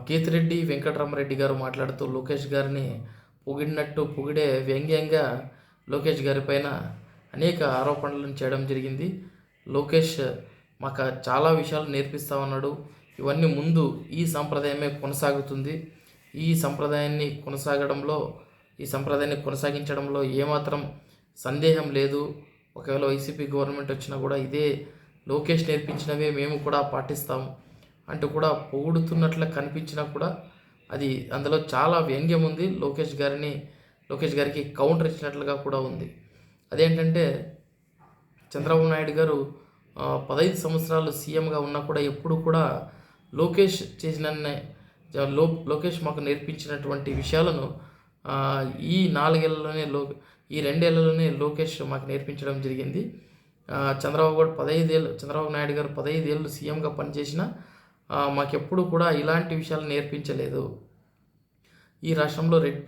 కేతిరెడ్డి వెంకటరామరెడ్డి గారు మాట్లాడుతూ లోకేష్ గారిని పొగిడినట్టు పొగిడే వ్యంగ్యంగా లోకేష్ గారి పైన అనేక ఆరోపణలను చేయడం జరిగింది. లోకేష్ మాకు చాలా విషయాలు నేర్పిస్తా ఉన్నాడు. ఇవన్నీ ముందు ఈ సంప్రదాయమే కొనసాగుతుంది. ఈ సంప్రదాయాన్ని కొనసాగించడంలో ఏమాత్రం సందేహం లేదు. ఒకవేళ వైసీపీ గవర్నమెంట్ వచ్చినా కూడా ఇదే లోకేష్ నేర్పించినవే మేము కూడా పాటిస్తాం అంటూ కూడా పొగుడుతున్నట్లు కనిపించినా కూడా అది అందులో చాలా వ్యంగ్యం ఉంది. లోకేష్ గారికి కౌంటర్ ఇచ్చినట్లుగా కూడా ఉంది. అదేంటంటే చంద్రబాబు నాయుడు గారు 15 సంవత్సరాలు సీఎంగా ఉన్నా కూడా ఎప్పుడు కూడా లోకేష్ లోకేష్ మాకు నేర్పించినటువంటి విషయాలను ఈ 4 ఏళ్లలోనే ఈ 2 ఏళ్లలోనే లోకేష్ మాకు నేర్పించడం జరిగింది. చంద్రబాబు నాయుడు గారు 15 ఏళ్ళు సీఎంగా పనిచేసిన మాకెప్పుడు కూడా ఇలాంటి విషయాలు నేర్పించలేదు. ఈ రాష్ట్రంలో రెడ్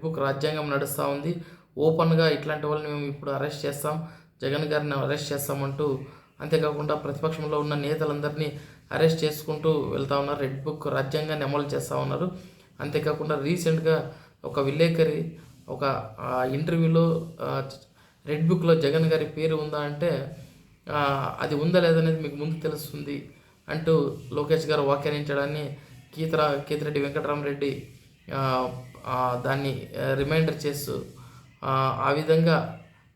బుక్ రాజ్యాంగం నడుస్తూ ఉంది. ఓపెన్గా ఇట్లాంటి వాళ్ళని మేము ఇప్పుడు అరెస్ట్ చేస్తాం, జగన్ గారిని అరెస్ట్ చేస్తామంటూ, అంతేకాకుండా ప్రతిపక్షంలో ఉన్న నేతలందరినీ అరెస్ట్ చేసుకుంటూ వెళ్తూ ఉన్నారు. రెడ్ బుక్ రాజ్యాంగాన్ని అమలు చేస్తూ ఉన్నారు. అంతేకాకుండా రీసెంట్గా ఒక విలేకరి ఒక ఇంటర్వ్యూలో రెడ్ బుక్లో జగన్ గారి పేరు ఉందా అంటే అది ఉందా లేదనేది మీకు ముందు తెలుస్తుంది అంటూ లోకేష్ గారు వ్యాఖ్యానించడాన్ని కేతిరెడ్డి వెంకటరామరెడ్డి దాన్ని రిమైండర్ చేస్తూ ఆ విధంగా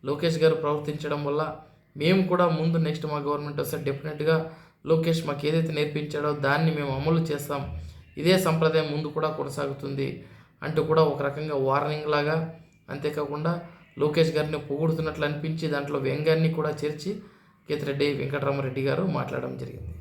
లోకేష్ గారు ప్రవర్తించడం వల్ల మేము కూడా ముందు నెక్స్ట్ మా గవర్నమెంట్ వస్తే డెఫినెట్గా లోకేష్ మాకు ఏదైతే నేర్పించాడో దాన్ని మేము అమలు చేస్తాం, ఇదే సంప్రదాయం ముందు కూడా కొనసాగుతుంది అంటూ కూడా ఒక రకంగా వార్నింగ్ లాగా, అంతేకాకుండా లోకేష్ గారిని పొగుడుతున్నట్లు అనిపించి దాంట్లో వ్యంగ్యాన్ని కూడా చేర్చి కేతిరెడ్డి వెంకటరామరెడ్డి గారు మాట్లాడడం జరిగింది.